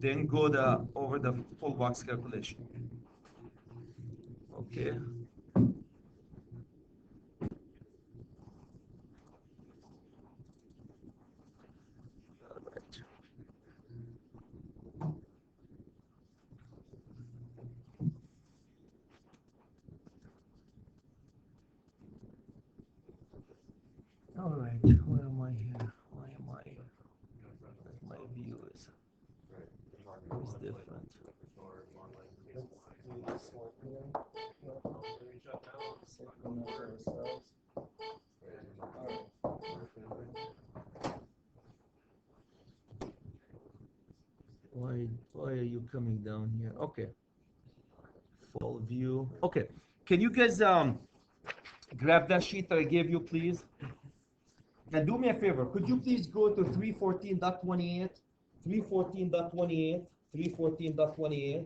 then go over the full box calculation. Okay. All right, where am I here? Why am I here? My view is different. Why are you coming down here? Okay, full view. Okay, can you guys grab that sheet that I gave you, please? Now do me a favor. Could you please go to 314.28, 314.28, 314.28,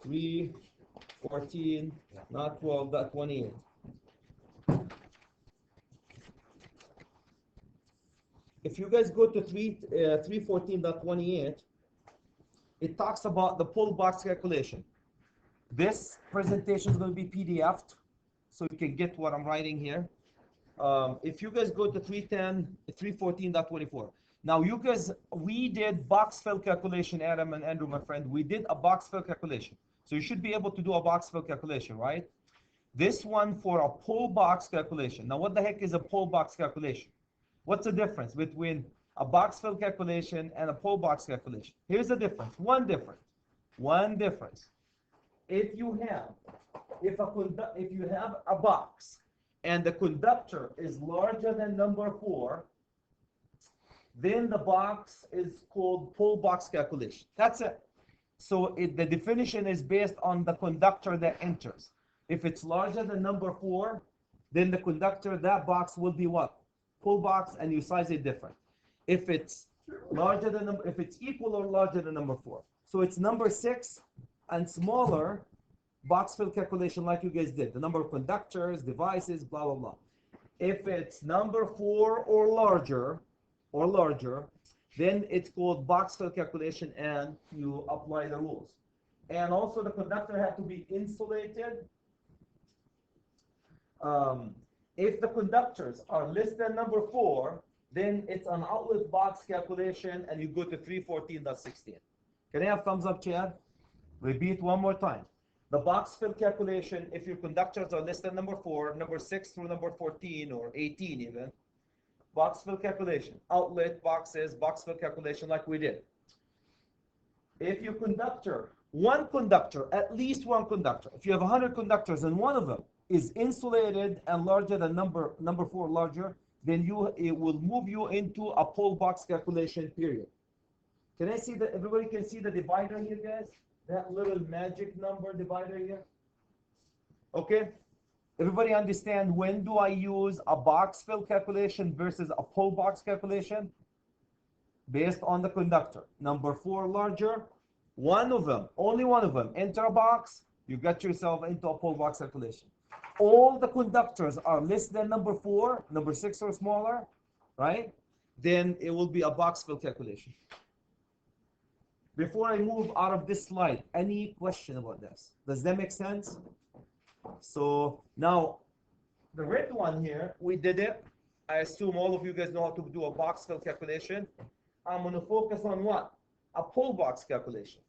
314, not 12.28. If you guys go to 314.28, it talks about the pull box calculation. This presentation is going to be PDF'd, so you can get what I'm writing here. If you guys go to 314.24. Now you guys, we did box fill calculation, Adam and Andrew, my friend. We did a box fill calculation. So you should be able to do a box fill calculation, right? This one for a pull box calculation. Now what the heck is a pull box calculation? What's the difference between a box fill calculation and a pull box calculation? Here's the difference. One difference. If you have a box and the conductor is larger than number 4, then the box is called pull box calculation. That's it. So the definition is based on the conductor that enters. If it's larger than number 4, then the conductor, that box will be what? Pull box, and you size it different. If it's if it's equal or larger than number 4. So it's number 6 and smaller, box fill calculation like you guys did. The number of conductors, devices, blah, blah, blah. If it's number 4 or larger, then it's called box fill calculation, and you apply the rules. And also the conductor has to be insulated. If the conductors are less than number 4, then it's an outlet box calculation, and you go to 314.16. Can I have thumbs up, Chad? Repeat one more time. The box fill calculation, if your conductors are less than number 4, number 6 through number 14 or 18 even, box fill calculation, outlet boxes, box fill calculation like we did. If your conductor, at least one conductor, if you have 100 conductors and one of them is insulated and larger than number 4 larger, then it will move you into a pull box calculation period. Can I see that? Everybody can see the divider here, guys? That little magic number divider here. Okay? Everybody understand when do I use a box fill calculation versus a pull box calculation? Based on the conductor. Number 4 larger, one of them, only one of them, enter a box, you get yourself into a pull box calculation. All the conductors are less than number 4, number 6 or smaller, right? Then it will be a box fill calculation. Before I move out of this slide, any question about this? Does that make sense? So now, the red one here, we did it. I assume all of you guys know how to do a box fill calculation. I'm going to focus on what? A pull box calculation.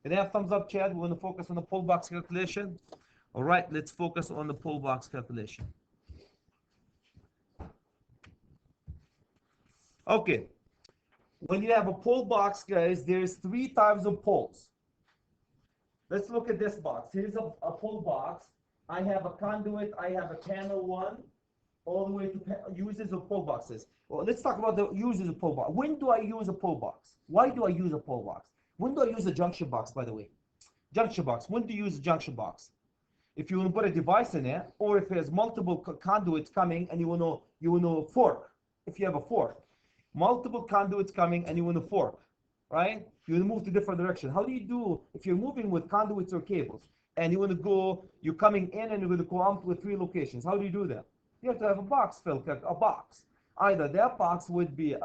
Can I have thumbs up, Chad? We're going to focus on the pull box calculation. All right, let's focus on the pull box calculation. Okay. When you have a pull box, guys, there's 3 types of pulls. Let's look at this box. Here's a pull box. I have a conduit. I have a channel 1, all the way to uses of pull boxes. Well, let's talk about the uses of pull box. When do I use a pull box? Why do I use a pull box? When do I use a junction box, by the way? Junction box. When do you use a junction box? If you want to put a device in it, or if there's multiple conduits coming and you want to fork. If you have a fork. Multiple conduits coming and you want to fork, right? You want to move to different direction. How do you do if you're moving with conduits or cables and you want to go, you're coming in and you're going to go out with 3 locations? How do you do that? You have to have a box fill, a box. Either that box would be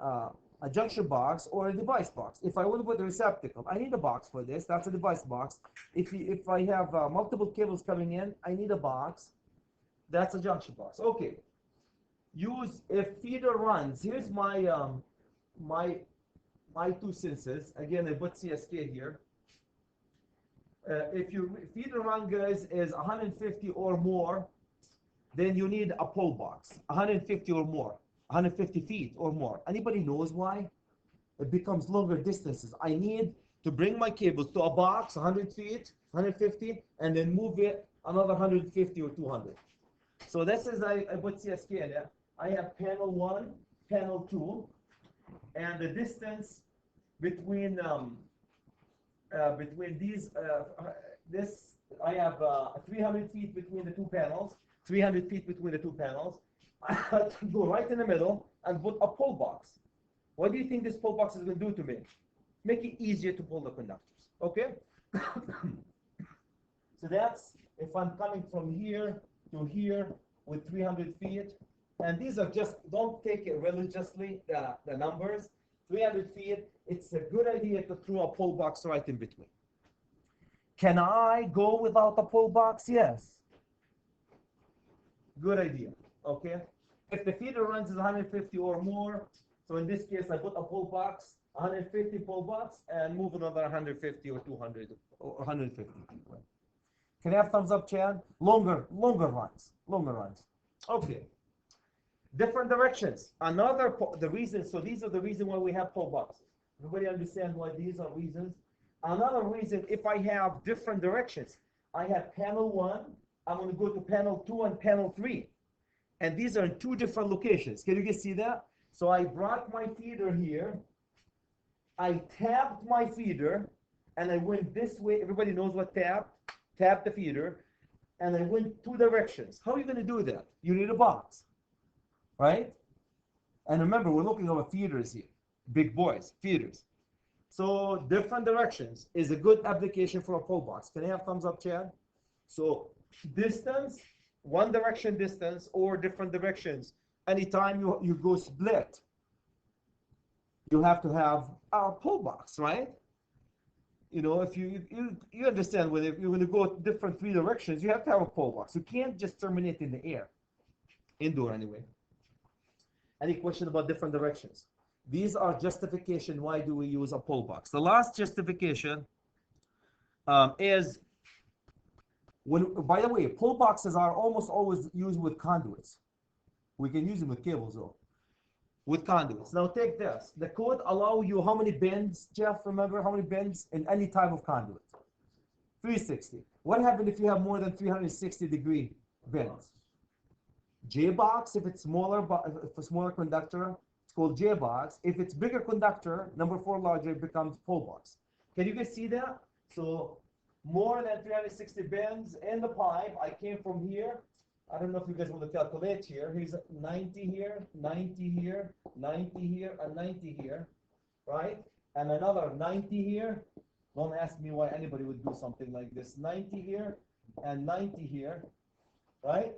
a junction box or a device box. If I want to put a receptacle, I need a box for this. That's a device box. If I have multiple cables coming in, I need a box. That's a junction box. Okay. Use if feeder runs. Here's my my 2 cents. Again, I put CSK here. If your feeder run, guys, is 150 or more, then you need a pole box, 150 or more, 150 feet or more. Anybody knows why? It becomes longer distances. I need to bring my cables to a box, 100 feet, 150, and then move it another 150 or 200. So this is, I put CSK in there. I have panel 1, panel 2, and the distance between these, I have 300 feet between the two panels, 300 feet between the two panels. I have to go right in the middle and put a pole box. What do you think this pole box is going to do to me? Make it easier to pull the conductors, okay? So that's if I'm coming from here to here with 300 feet. And these are just, don't take it religiously, the numbers. 300 feet, it's a good idea to throw a pole box right in between. Can I go without a pole box? Yes. Good idea, okay? If the feeder runs is 150 or more, so in this case, I put a pole box, 150 pole box, and move another 150 or 200 or 150. Can I have thumbs up, Chad? Longer runs. Okay. Different directions. The reason, so these are the reason why we have pole boxes. Everybody understand why these are reasons? Another reason, if I have different directions, I have panel 1, I'm going to go to panel 2 and panel 3. And these are in 2 different locations. Can you guys see that? So I brought my feeder here. I tapped my feeder, and I went this way. Everybody knows what tap? Tap the feeder. And I went 2 directions. How are you going to do that? You need a box. Right? And remember, we're looking over feeders here. Big boys, feeders. So different directions is a good application for a pole box. Can I have thumbs up, Chad? So distance, one direction distance, or different directions. Anytime you go split, you have to have a pole box, right? You know, if you understand, when if you're going to go different 3 directions, you have to have a pole box. You can't just terminate in the air, indoor anyway. Any question about different directions? These are justification. Why do we use a pole box? The last justification is when, by the way, pole boxes are almost always used with conduits. We can use them with cables though. With conduits. Now take this. The code allow you how many bends, Jeff? Remember how many bends in any type of conduit? 360. What happens if you have more than 360-degree bends? J-box, if it's smaller, if a smaller conductor, it's called J-box. If it's bigger conductor, number 4 larger, it becomes pole box. Can you guys see that? So more than 360 bends in the pipe. I came from here. I don't know if you guys want to calculate here. Here's 90 here, 90 here, 90 here, and 90 here, right? And another 90 here. Don't ask me why anybody would do something like this. 90 here and 90 here, right?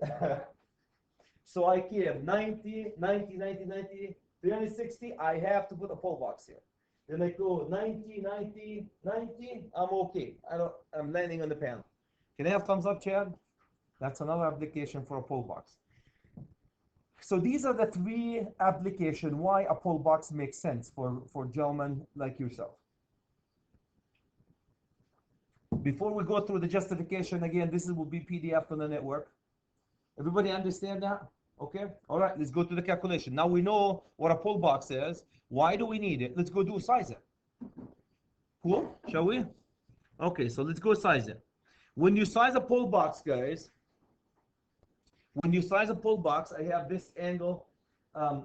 So I came 90, 90, 90, 90, 360. I have to put a pole box here. Then I go 90, 90, 90. I'm okay. I'm landing on the panel. Can I have thumbs up, Chad? That's another application for a pole box. So these are the 3 applications why a pole box makes sense for gentlemen like yourself. Before we go through the justification, again, this will be PDF on the network. Everybody understand that? Okay? All right, let's go to the calculation. Now we know what a pole box is. Why do we need it? Let's go size it. Cool? Shall we? Okay, so let's go size it. When you size a pole box, guys, when you size a pole box, I have this angle.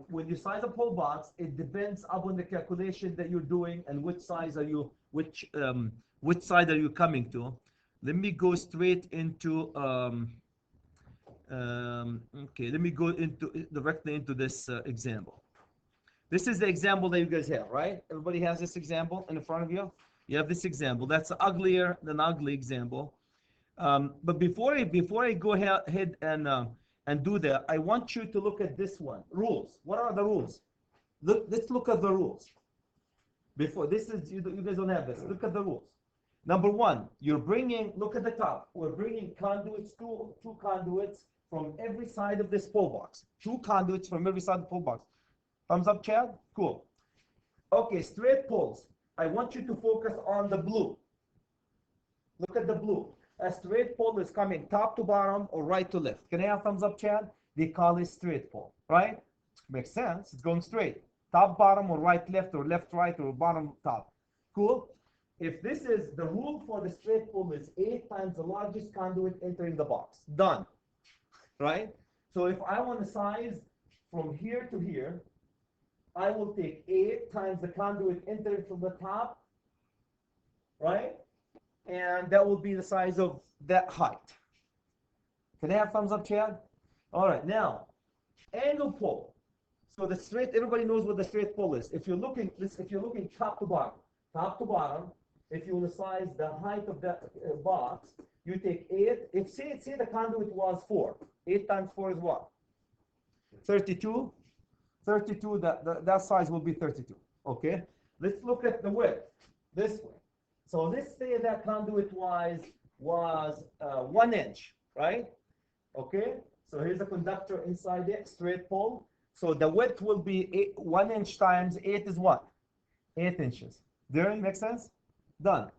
When you size a pole box, it depends upon the calculation that you're doing and which side are you coming to. Let me go straight into okay, let me go directly into this example. This is the example that you guys have, right? Everybody has this example in front of you. You have this example. That's uglier than ugly example. But before I go ahead and do that, I want you to look at this one. Rules. What are the rules? let's look at the rules. Before this is you guys don't have this. Look at the rules. Number one, you're bringing. Look at the top. We're bringing conduits, two conduits from every side of this pole box. Two conduits from every side of the pole box. Thumbs up, Chad. Cool. Okay, straight poles. I want you to focus on the blue. Look at the blue. A straight pole is coming top to bottom or right to left. Can I have thumbs up, Chad? They call it straight pole, right? Makes sense. It's going straight. Top, bottom, or right, left, or left, right, or bottom, top. Cool? If this is the rule for the straight pole is 8 times the largest conduit entering the box. Done. Right? So if I want to size from here to here, I will take 8 times the conduit entering from the top, right? And that will be the size of that height. Can I have thumbs up, Chad? All right, now, angle pole. So the straight, everybody knows what the straight pole is. If you're looking top to bottom, if you want to size the height of that box, you take 8. If say the conduit was 4, 8 times 4 is what? 32. 32. That size will be 32. Okay. Let's look at the width this way. So let's say that conduit was 1 inch, right? Okay. So here's a conductor inside it, straight pole. So the width will be 1 inch times 8 is what? 8 inches. There, make sense? Done.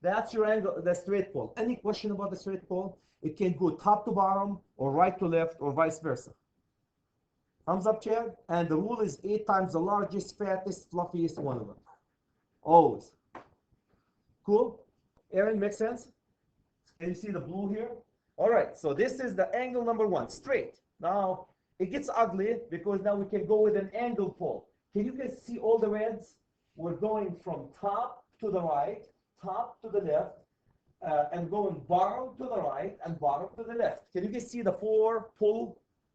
That's your angle, the straight pole. Any question about the straight pole? It can go top to bottom or right to left or vice versa. Thumbs up, Chad. And the rule is 8 times the largest, fattest, fluffiest one of them. Always. Cool? Aaron, makes sense? Can you see the blue here? All right, so this is the angle number 1, straight. Now, it gets ugly because now we can go with an angle pole. Can you guys see all the reds? We're going from top to the right, top to the left, and going bottom to the right and bottom to the left. Can you guys see the 4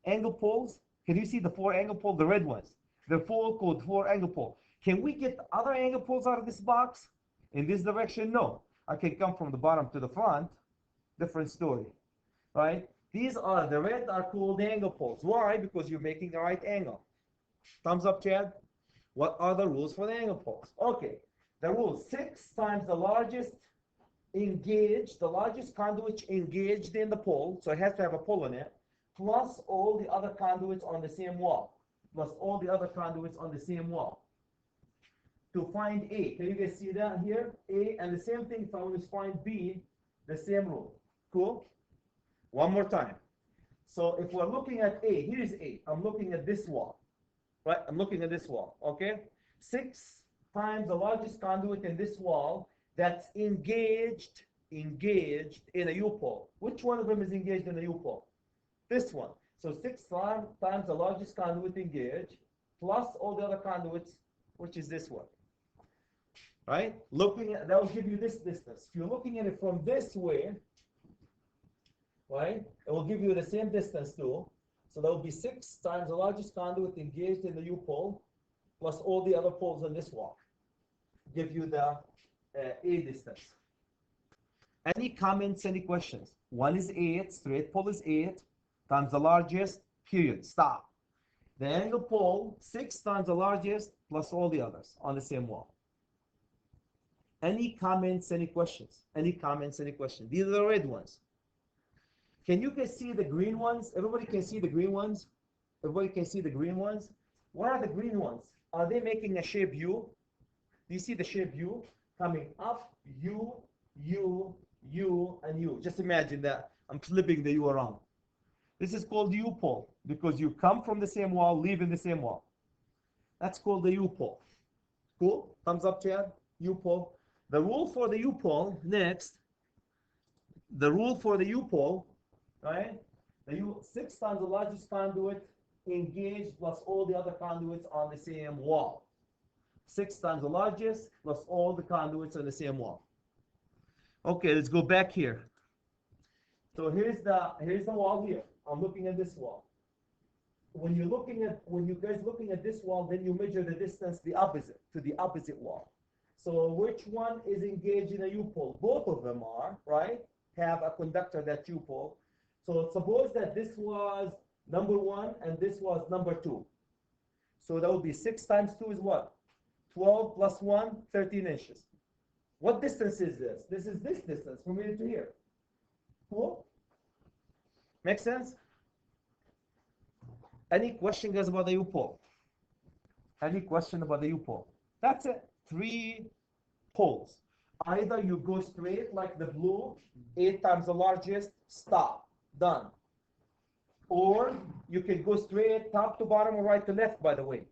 angle poles? Can you see the 4 angle poles, the red ones? They're 4 angle poles. Can we get other angle poles out of this box? In this direction? No. I can come from the bottom to the front. Different story, right? These are, the red are called angle poles. Why? Because you're making the right angle. Thumbs up, Chad. What are the rules for the angle poles? Okay, the rule, 6 times the largest engaged, the largest conduit engaged in the pole, so it has to have a pole in it, plus all the other conduits on the same wall. Plus all the other conduits on the same wall. To find A, can you guys see that here? A, and the same thing if I want to find B, the same rule. Cool? One more time. So if we're looking at A, here's A. I'm looking at this wall. Right? I'm looking at this wall. Okay? 6 times the largest conduit in this wall that's engaged in a U-pole. Which one of them is engaged in a U-pole? This one. So 6 times the largest conduit engaged plus all the other conduits, which is this one. Right? Looking at that will give you this distance. If you're looking at it from this way, right, it will give you the same distance too. So that will be 6 times the largest conduit engaged in the U-pole plus all the other poles on this wall. Give you the A distance. Any comments, any questions? 1 is 8, straight pole is 8 times the largest, period, stop. The angle pole, 6 times the largest plus all the others on the same wall. Any comments, any questions? Any comments, any questions? These are the red ones. Can you guys see the green ones? Everybody can see the green ones? Everybody can see the green ones? What are the green ones? Are they making a shape U? Do you see the shape U? Coming up, U, U, U, and U. Just imagine that. I'm flipping the U around. This is called the U-pole because you come from the same wall, leave in the same wall. That's called the U-pole. Cool? Thumbs up, Chad. U-pole. The rule for the U-pole, next. The rule for the U-pole, right? The 6 times the largest conduit engaged plus all the other conduits on the same wall. 6 times the largest plus all the conduits on the same wall. Okay, let's go back here. So here's the wall here. I'm looking at this wall. When you guys looking at this wall, then you measure the distance to the opposite wall. So which one is engaged in a U-pole? Both of them are, right? Have a conductor that U-pole. So suppose that this was number 1 and this was number 2. So that would be 6 times 2 is what? 12 plus 1, 13 inches. What distance is this? This is this distance from here to here. Cool? Make sense? Any question, guys, about the U-pole? Any question about the U-pole? That's it. 3 poles. Either you go straight like the blue, 8 times the largest, stop, done. Or you can go straight top to bottom or right to left, by the way,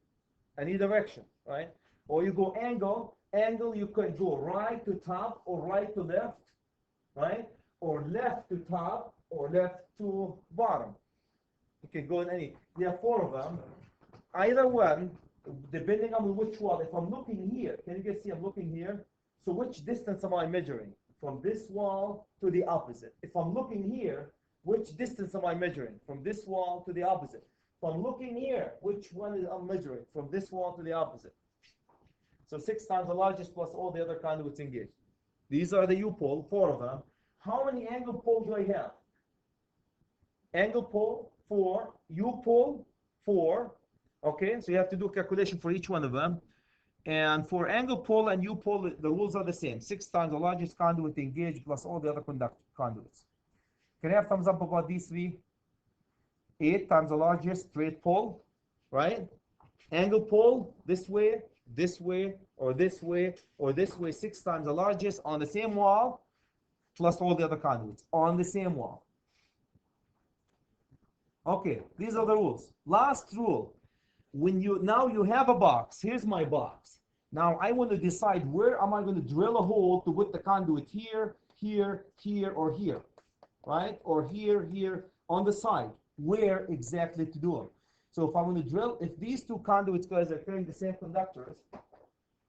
any direction, right? Or you go angle, you could go right to top or right to left, right? Or left to top or left to bottom. You can go in any, there are 4 of them. Either one, depending on which wall. If I'm looking here, can you guys see I'm looking here? So which distance am I measuring? From this wall to the opposite. If I'm looking here, which distance am I measuring? From this wall to the opposite. If I'm looking here, which one is I'm measuring? From this wall to the opposite. So 6 times the largest plus all the other conduits engaged. These are the U-pole, 4 of them. How many angle poles do I have? Angle pole, 4. U-pole, 4. Okay, so you have to do a calculation for each one of them. And for angle pole and U-pole, the rules are the same. 6 times the largest conduit engaged plus all the other conduits. Can I have thumbs up about these 3? 8 times the largest straight pole, right? Angle pole, this way, or this way, or this way, 6 times the largest on the same wall, plus all the other conduits on the same wall. Okay, these are the rules. Last rule, when you have a box, here's my box. Now I want to decide where am I going to drill a hole to put the conduit here, here, here, or here, right? Or here, here, on the side. Where exactly to do them? So if I'm going to drill, if these 2 conduits, guys, are carrying the same conductors,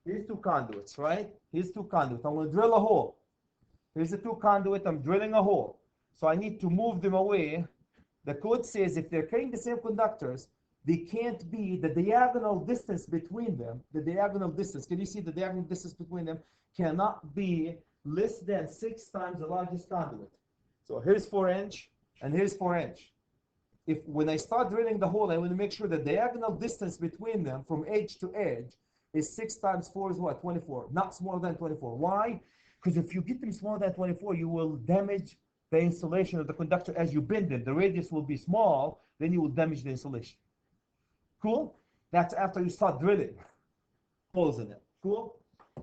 here's 2 conduits, right? Here's 2 conduits. I'm going to drill a hole. Here's the 2 conduit. I'm drilling a hole. So I need to move them away. The code says if they're carrying the same conductors, they can't be the diagonal distance between them. The diagonal distance, can you see the diagonal distance between them? Cannot be less than 6 times the largest conduit. So here's 4 inch and here's 4 inch. If when I start drilling the hole, I want to make sure the diagonal distance between them from edge to edge is 6 times 4 is what? 24. Not smaller than 24. Why? Because if you get them smaller than 24, you will damage the insulation of the conductor as you bend them. The radius will be small, then you will damage the insulation. Cool? That's after you start drilling holes in it. Cool?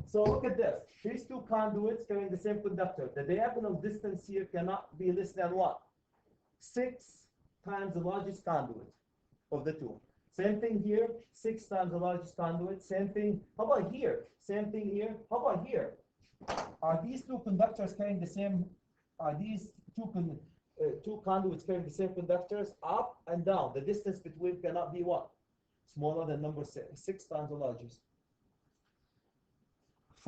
So look at this. These 2 conduits carrying the same conductor. The diagonal distance here cannot be less than what? 6 times the largest conduit of the 2. Same thing here, 6 times the largest conduit. Same thing. How about here? Same thing here. How about here? Are these 2 conductors carrying the same? Are these 2 conduits carrying the same conductors? Up and down. The distance between cannot be what? Smaller than number 6 times the largest.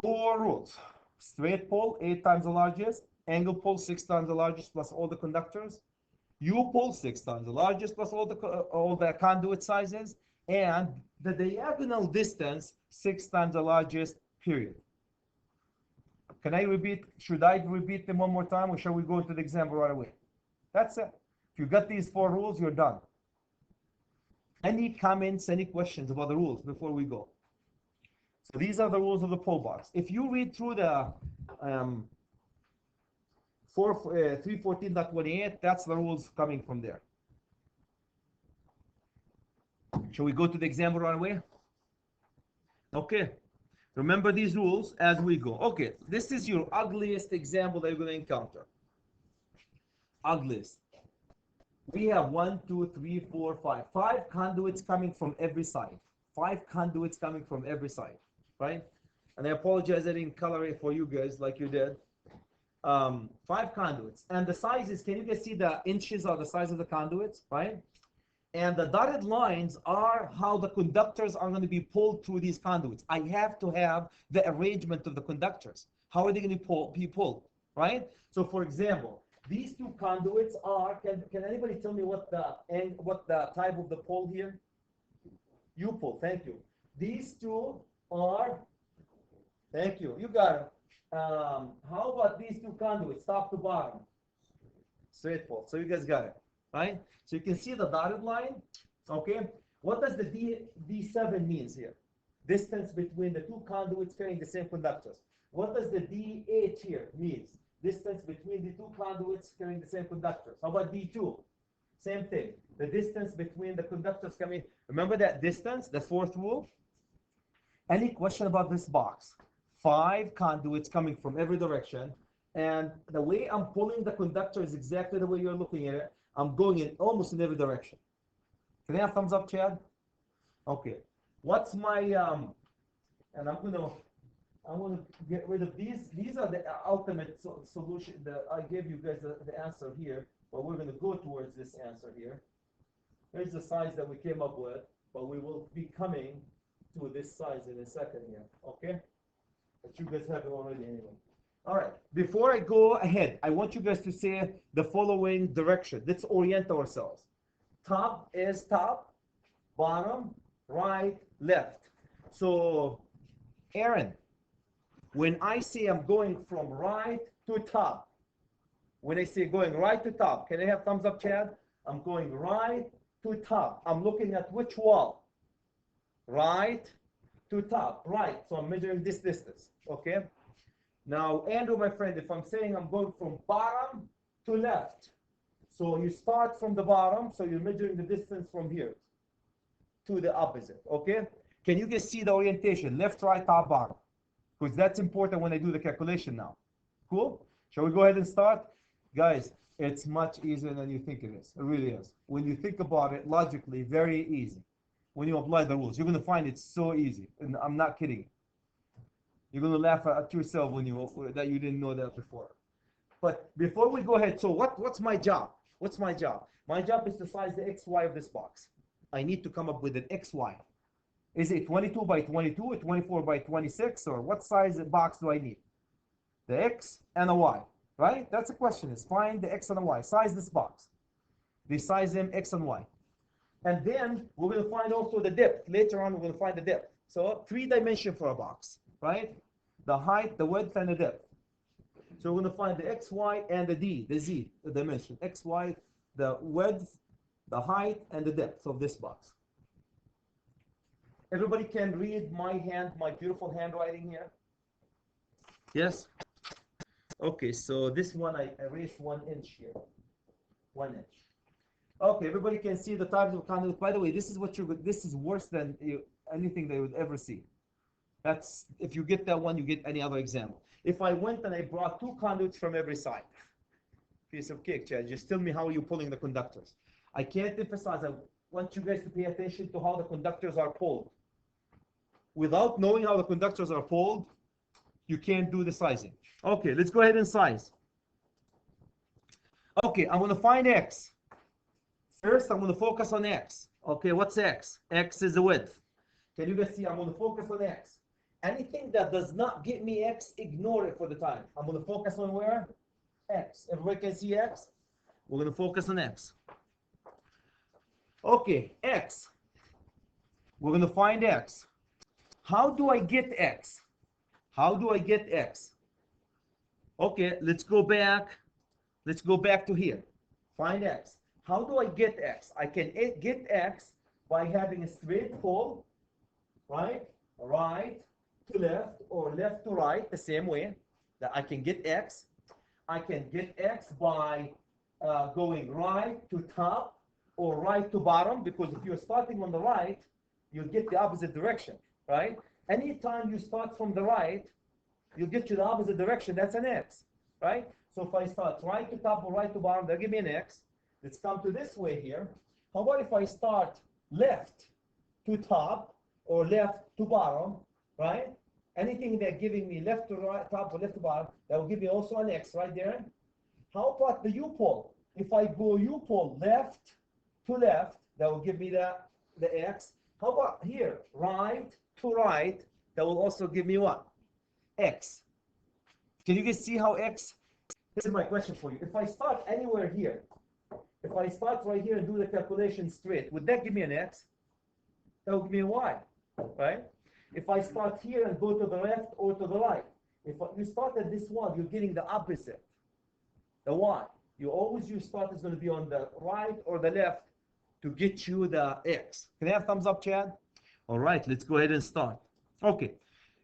4 rules. Straight pole, 8 times the largest. Angle pole, 6 times the largest plus all the conductors. U-pole, 6 times the largest plus all the conduit sizes. And the diagonal distance, 6 times the largest, period. Can I repeat? Should I repeat them one more time, or shall we go into the example right away? That's it. If you got these 4 rules, you're done. Any comments, any questions about the rules before we go? So these are the rules of the pole box. If you read through the 314.28, that's the rules coming from there. Shall we go to the example right away? Okay. Remember these rules as we go. Okay, this is your ugliest example that you're going to encounter. Ugliest. We have 1, 2, 3, 4, 5. 5 conduits coming from every side. 5 conduits coming from every side, right? And I apologize I didn't color it for you guys like you did. 5 conduits. And the sizes, can you guys see the inches are the size of the conduits, right? And the dotted lines are how the conductors are going to be pulled through these conduits. I have to have the arrangement of the conductors. How are they going to be pulled, right? So for example, these 2 conduits are, can anybody tell me what the type of the pole here? U-pole, thank you. These 2 are, thank you, you got it. How about these 2 conduits, top to bottom? Straight pole, so you guys got it, right? So you can see the dotted line, okay? What does the D7 means here? Distance between the two conduits carrying the same conductors. What does the D8 here means? Distance between the two conduits carrying the same conductors. How about D2? Same thing. The distance between the conductors coming. Remember that distance, the fourth rule? Any question about this box? 5 conduits coming from every direction. And the way I'm pulling the conductor is exactly the way you're looking at it. I'm going in almost in every direction. Can I have thumbs up, Chad? Okay. What's my and I'm gonna get rid of these. These are the ultimate solution. I gave you guys the answer here, but we're gonna go towards this answer here. Here's the size that we came up with, but we will be coming to this size in a second here. Okay? But you guys have it already anyway. All right. Before I go ahead, I want you guys to say the following direction. Let's orient ourselves. Top is top, bottom, right, left. So, Aaron, when I say I'm going from right to top, when I say going right to top, can I have thumbs up, Chad? I'm going right to top. I'm looking at which wall? Right to top, right. So I'm measuring this distance, okay? Now, Andrew, my friend, if I'm saying I'm going from bottom to left, so you start from the bottom, so you're measuring the distance from here to the opposite, okay? Can you guys see the orientation? Left, right, top, bottom. Because that's important when I do the calculation now. Cool? Shall we go ahead and start? Guys, it's much easier than you think it is. It really is. When you think about it logically, very easy. When you apply the rules, you're going to find it so easy. And I'm not kidding. You're going to laugh at yourself when that you didn't know that before. But before we go ahead, so what's my job? What's my job? My job is to size the XY of this box. I need to come up with an XY. Is it 22 by 22 or 24 by 26, or what size box do I need? The X and a Y, right? That's the question, is find the X and the Y. Size this box. We size them X and Y. And then we're going to find also the depth. Later on, we're going to find the depth. So 3 dimension for a box, right? The height, the width, and the depth. So we're going to find the X, Y, and the Z, the dimension. X, Y, the width, the height, and the depth of this box. Everybody can read my beautiful handwriting here? Yes? Okay, so this one, I erased 1 inch here. 1 inch. Okay, everybody can see the types of conduit. By the way, this is worse than anything they would ever see. That's, if you get that one, you get any other example. If I went and I brought 2 conduits from every side, piece of cake, Chad, just tell me how you're pulling the conductors. I can't emphasize, I want you guys to pay attention to how the conductors are pulled. Without knowing how the conductors are pulled, you can't do the sizing. Okay, let's go ahead and size. Okay, I'm going to find X. First, I'm going to focus on X. Okay, what's X? X is the width. Can you guys see? I'm going to focus on X. Anything that does not give me X, ignore it for the time. I'm going to focus on where? X. Everybody can see X? We're going to focus on X. Okay, X. We're going to find X. How do I get X? How do I get X? Okay, let's go back. Let's go back to here. Find X. How do I get X? I can get X by having a straight pull, right? Right to left or left to right, the same way that I can get X. I can get X by going right to top or right to bottom, because if you're starting on the right, you'll get the opposite direction, right? Anytime you start from the right, you'll get to the opposite direction. That's an X, right? So if I start right to top or right to bottom, they'll give me an X. Let's come to this way here. How about if I start left to top or left to bottom, right? Anything that's giving me left to right, top or left to bottom, that will give me also an X right there. How about the U-pull? If I go U-pull left to left, that will give me the X. How about here, right to right, that will also give me what? X. Can you guys see how X? This is my question for you. If I start anywhere here, if I start right here and do the calculation straight, would that give me an X? That will give me a Y, right? If I start here and go to the left or to the right, if you start at this one, you're getting the opposite, the Y. Your start is going to be on the right or the left to get you the x. Can I have thumbs up, Chad? All right, let's go ahead and start. Okay,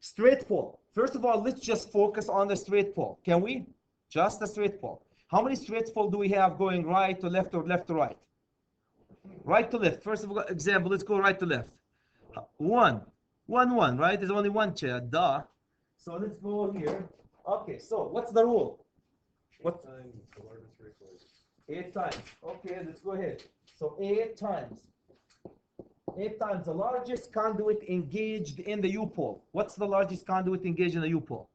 straight pole. First of all, let's just focus on the straight pole. Can we? Just the straight pole. How many straight pole do we have going right to left or left to right? Right to left. First of all, example, let's go right to left. One, right? There's only one, Chad. Duh. So let's go here. Okay, so what's the rule? What? 8 times. Okay, let's go ahead. So 8 times. 8 times the largest conduit engaged in the U-pole. What's the largest conduit engaged in the U-pole?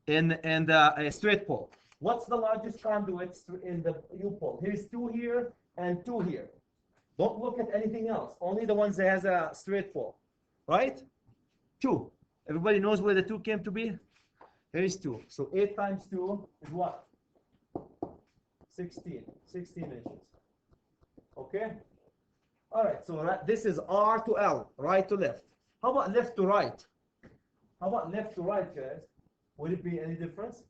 In a straight pole. What's the largest conduit in the U-pole? Here's 2 here and 2 here. Don't look at anything else. Only the ones that has a straight pole. Right? 2. Everybody knows where the 2 came to be? Here's 2. So 8 times 2 is what? 16 inches. Okay? All right, so this is R to L, right to left. How about left to right? How about left to right, guys? Would it be any difference?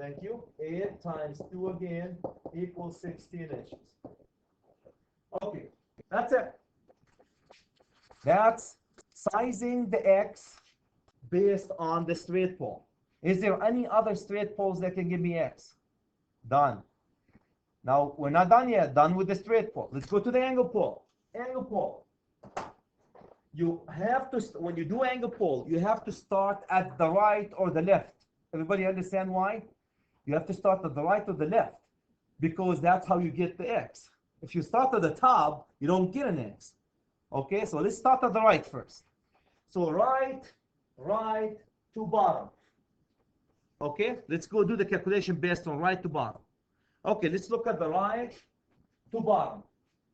Thank you. 8 times 2 again equals 16 inches. Okay, that's it. That's sizing the X based on the straight pole. Is there any other straight poles that can give me X? Done. Now, we're not done yet. Done with the straight pole. Let's go to the angle pole. Angle pole. You have to, when you do angle pole, you have to start at the right or the left. Everybody understand why? You have to start at the right or the left, because that's how you get the X. If you start at the top, you don't get an X. Okay, so let's start at the right first. So right to bottom. Okay, let's go do the calculation based on right to bottom. Okay, let's look at the right to bottom.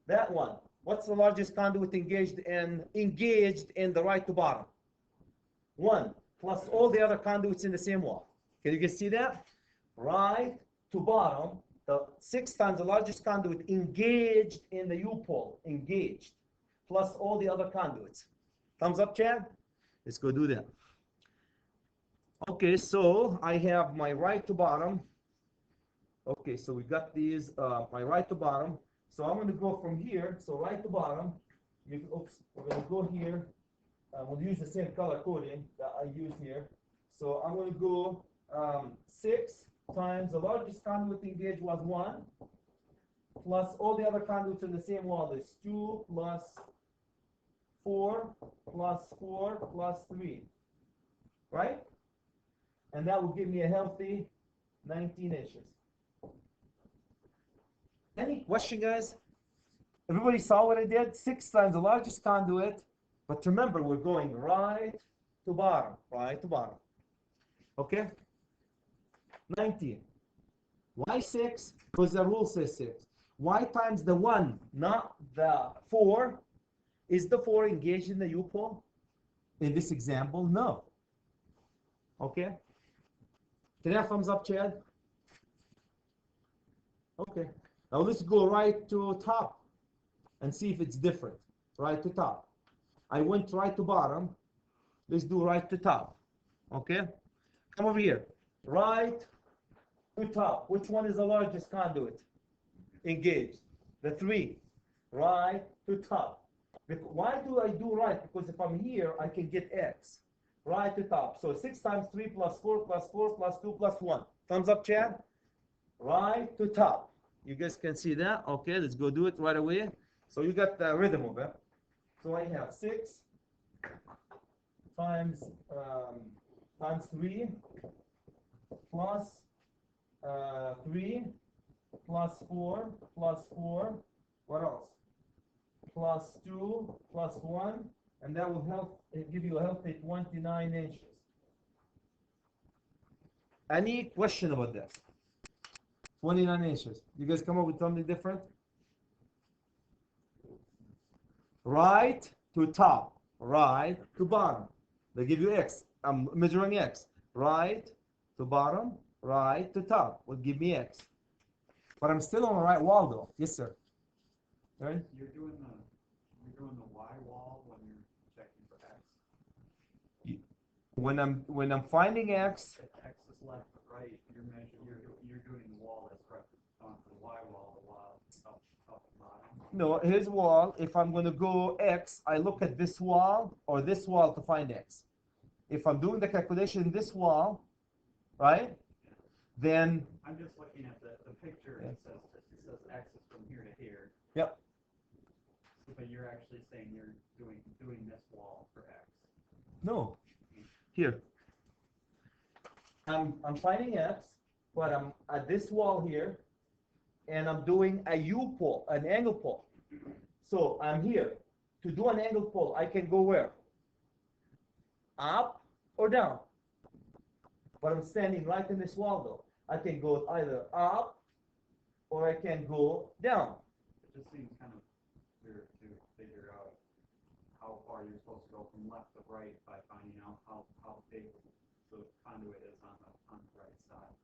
That one. What's the largest conduit engaged in the right to bottom? 1 plus all the other conduits in the same wall. Can you guys see that? Right to bottom, the 6 times the largest conduit engaged in the U-pole, engaged, plus all the other conduits. Thumbs up, Chad? Let's go do that. Okay, so I have my right to bottom. Okay, so we got these, my right to bottom. So I'm going to go from here, so right to bottom. Oops, we're going to go here. We'll use the same color coding that I use here. So I'm going to go 6 times the largest conduit engaged was 1, plus all the other conduits in the same wall is 2 plus 4 plus 4 plus 3. Right? And that will give me a healthy 19 inches. Any question, guys? Everybody saw what I did? 6 times the largest conduit. But remember, we're going right to bottom. Right to bottom. Okay? 19. Why 6? Because the rule says 6. Why times the 1, not the 4? Is the 4 engaged in the U-pole? In this example, no. Okay? Can I have thumbs up, Chad? Okay. Now let's go right to top and see if it's different. Right to top. I went right to bottom. Let's do right to top. Okay? Come over here. Right to top. Which one is the largest conduit? Engaged. The 3. Right to top. Why do I do right? Because if I'm here, I can get X. Right to top. So 6 times 3 plus 4 plus 4 plus 2 plus 1. Thumbs up, Chad? Right to top. You guys can see that? Okay, let's go do it right away. So you got the rhythm of it. So I have 6 times 3 plus 3 plus 4 plus 4. What else? Plus 2 plus 1. And that will help give you a healthy 29 inches. Any question about that? 29 inches. You guys come up with something different? Right to top. Right to bottom. They give you X. I'm measuring X. Right to bottom. Right to top. Will give me X. But I'm still on the right wall though. Yes, sir. Right? You're doing the Y wall when you're checking for X. When I'm finding X. If X is left or right, you're doing the wall that's correct on the Y wall, the wall top and bottom. No, his wall, if I'm going to go X, I look at this wall or this wall to find X. If I'm doing the calculation in this wall, right, then... I'm just looking at the picture, Yeah. it says X is from here to here. Yep. But you're actually saying you're doing this wall for X. No. Here. I'm finding X, but I'm at this wall here, and I'm doing a U-pole, an angle pole. So I'm here. To do an angle pole, I can go where? Up or down. But I'm standing right in this wall though. I can go either up or I can go down. It just seems kind of weird to figure out how far you're supposed to go from left to right by finding out how big the conduit is on the right side.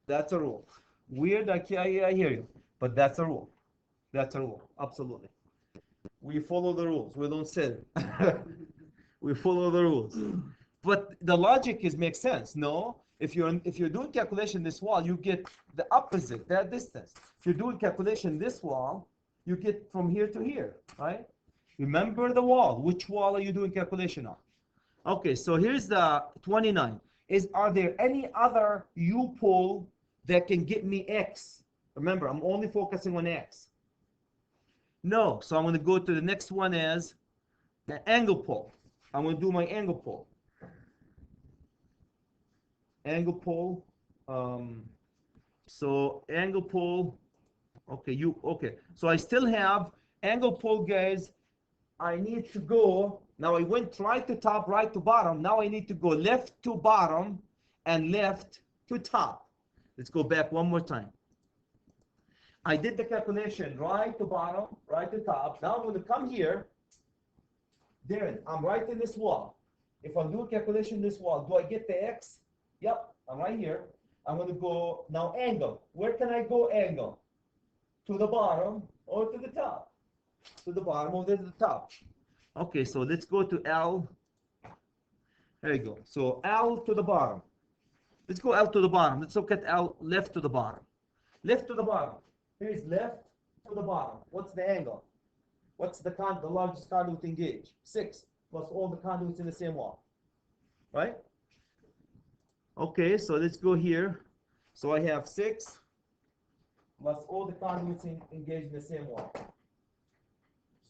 That's a rule. Weird, I hear you, but that's a rule. That's a rule, absolutely. We follow the rules. We don't sin. We follow the rules. But the logic makes sense. No, if you're doing calculation this wall, you get the opposite, that distance. If you're doing calculation this wall, you get from here to here, right? Remember the wall. Which wall are you doing calculation on? Okay, so here's the 29. Are there any other U-pole that can get me X? Remember, I'm only focusing on X. No, so I'm going to go to the next one as the angle pole. I'm going to do my angle pole. Angle pole. So angle pole. Okay, okay. So I still have angle pole, guys. I need to go. Now I went right to top, right to bottom. Now I need to go left to bottom and left to top. Let's go back one more time. I did the calculation right to bottom, right to top. Now I'm going to come here. Darren, I'm right in this wall. If I'm doing calculation in this wall, do I get the X? Yep, I'm right here. I'm going to go now angle. Where can I go angle? To the bottom or to the top? To the bottom or to the top. Okay, so let's go to L. There you go. So L to the bottom. Let's go L to the bottom. Let's look at L left to the bottom. Left to the bottom. Here's left to the bottom. What's the angle? What's the largest conduit engaged? 6 plus all the conduits in the same wall. Right? Okay, so let's go here. So I have 6 plus all the conduits engaged in the same wall.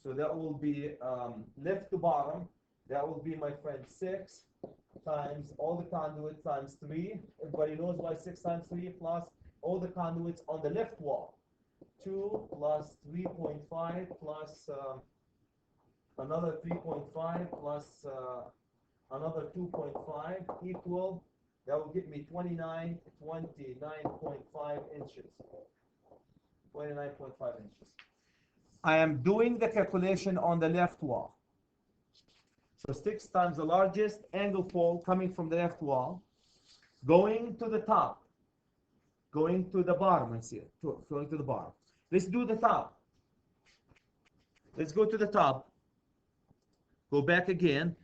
So that will be left to bottom. That will be, my friend, 6 times all the conduits times 3. Everybody knows why 6 times 3 plus all the conduits on the left wall. 2 plus 3.5 plus another 3.5 plus another 2.5 equal, that will give me 29.5 inches. 29.5 inches. I am doing the calculation on the left wall. So 6 times the largest angle pole coming from the left wall, going to the top, going to the bottom, let's see it, going to the bottom. Let's do the top. Let's go to the top. Go back again.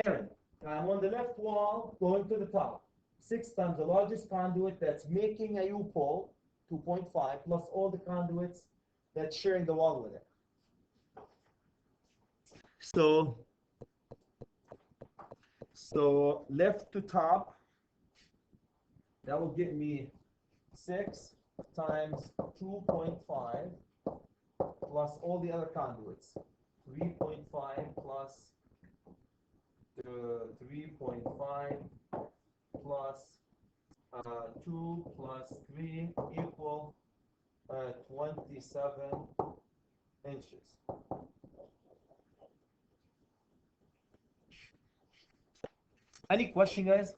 Aaron, I'm on the left wall, going to the top. 6 times the largest conduit that's making a U-pole, 2.5, plus all the conduits that's sharing the wall with it. So left to top, that will give me 6 times 2.5 plus all the other conduits. 3.5 plus 3.5 plus 2 plus 3 equal 27 inches. Any question, guys?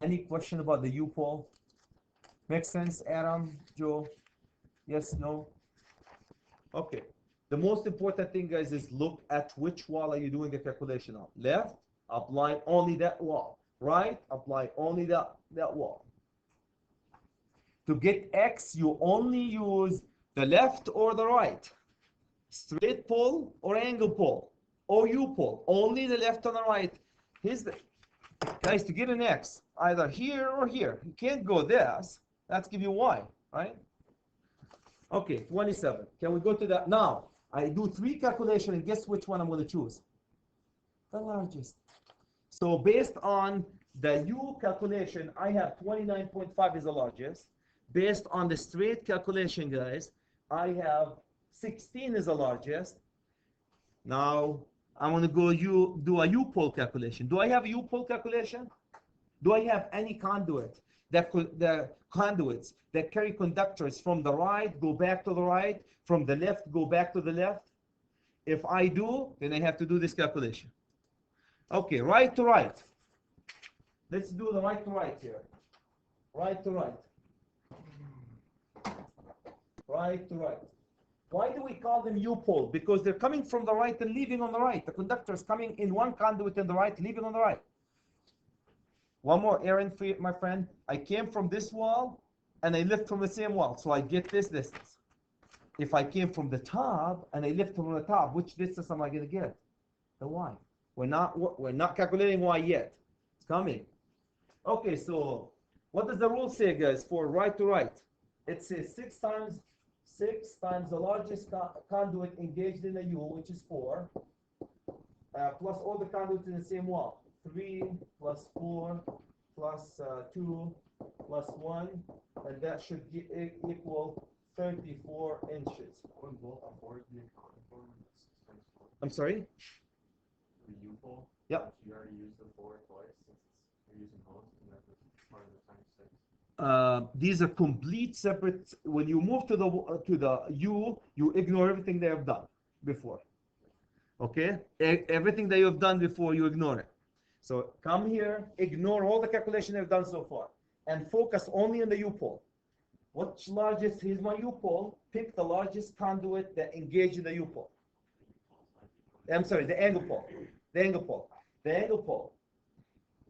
Any question about the U-pole? Make sense, Adam, Joe? Yes, no? Okay. The most important thing, guys, is look at which wall are you doing the calculation on. Left, apply only that wall. Right, apply only that wall. To get X, you only use the left or the right. Straight pole or angle pole or U-pole. Only the left or the right. Here's the... Guys, to get an X, either here or here. You can't go this. That's give you Y, right? Okay, 27. Can we go to that? Now, I do 3 calculations, and guess which one I'm going to choose? The largest. So based on the U calculation, I have 29.5 is the largest. Based on the straight calculation, guys, I have 16 is the largest. Now, I'm going to go do a U-pole calculation. Do I have a U-pole calculation? Do I have any conduit the conduits that carry conductors from the right go back to the right, from the left go back to the left? If I do, then I have to do this calculation. Okay, right to right. Let's do the right to right here. Right to right. Right to right. Why do we call them U-pole? Because they're coming from the right and leaving on the right. The conductor is coming in one conduit in the right, leaving on the right. One more errand for you, my friend. I came from this wall and I left from the same wall, so I get this distance. If I came from the top and I left from the top, which distance am I going to get? The y. We're not calculating y yet. It's coming. Okay, so what does the rule say, guys, for right to right? It says 6 times the largest conduit engaged in the U, which is 4, plus all the conduits in the same wall. 3 plus 4 plus 2 plus 1, and that should equal 34 inches. I'm sorry? The U-pole? Yep. You already used the 4 twice, since you're using both, and that's part of the times 6. These are complete separate. When you move to the U, you ignore everything they have done before. Okay? Everything that you have done before, you ignore it. So come here, ignore all the calculation you've done so far, and focus only on the U-pole. What's largest? Here's my U-pole. Pick the largest conduit that engage in the U-pole. I'm sorry, the angle pole. The angle pole. The angle pole.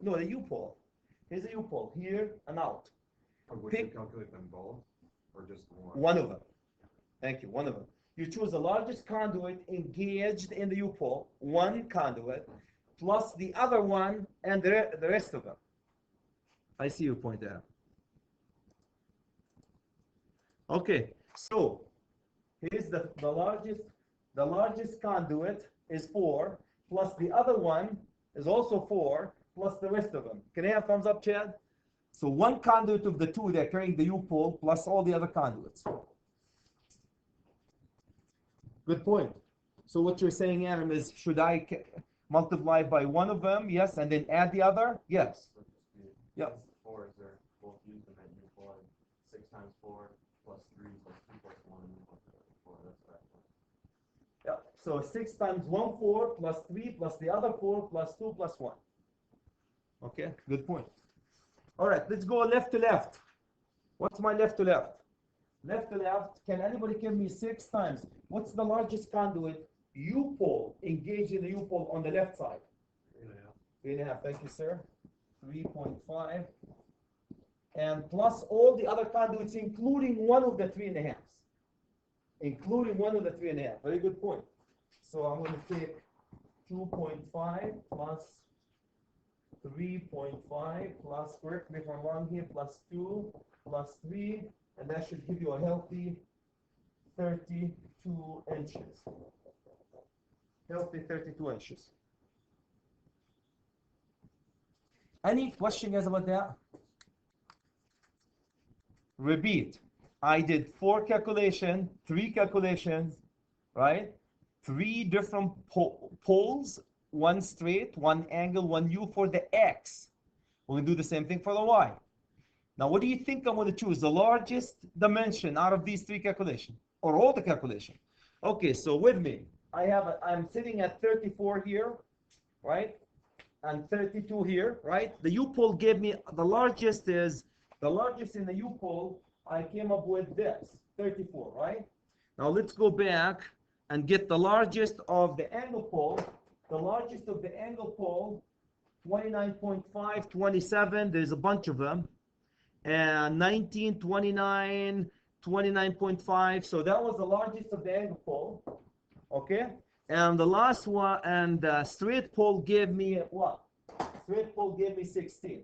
No, the U-pole. Here's the U-pole. Here and out. Would you calculate them both, or just one? One of them. Thank you, one of them. You choose the largest conduit engaged in the U-pole, one conduit, plus the other one and the rest of them. I see your point there. Okay, so here's the largest conduit is 4, plus the other one is also 4, plus the rest of them. Can I have thumbs up, Chad? So one conduit of the 2, they're carrying the U-pole, plus all the other conduits. Good point. So what you're saying, Adam, is should I multiply by one of them? Yes, and then add the other? Yes. Yep. 4 is there, both used in that U-pole. 6 times 4 plus 3 plus 2 plus 1 plus 4. That's that. Yeah. So 6 times 1, 4, plus 3, plus the other 4, plus 2, plus 1. Okay, good point. All right, let's go left to left. What's my left to left? Left to left, can anybody give me 6 times? What's the largest conduit? U-pole, engaged in the U-pole on the left side. 3.5. 3.5, thank you, sir. 3.5. And plus all the other conduits, including one of the 3.5s. Including one of the 3.5. Very good point. So I'm going to take 2.5 plus 3.5 plus, correct me if I'm wrong here, plus 2 plus 3, and that should give you a healthy 32 inches. Healthy 32 inches. Any question, guys, about that? Repeat. I did 4 calculations, 3 calculations, right? 3 different poles, 1 straight, 1 angle, 1 U for the X. We're going to do the same thing for the Y. Now, what do you think I'm going to choose? The largest dimension out of these 3 calculations, or all the calculations? Okay, so with me, I'm sitting at 34 here, right? And 32 here, right? The U-pole gave me, the largest in the U-pole, I came up with this, 34, right? Now let's go back and get the largest of the angle pole. The largest of the angle pole, 29.5, 27, there's a bunch of them. And 19, 29, 29.5, so that was the largest of the angle pole, okay? And the last one, and the straight pole gave me what? Straight pole gave me 16.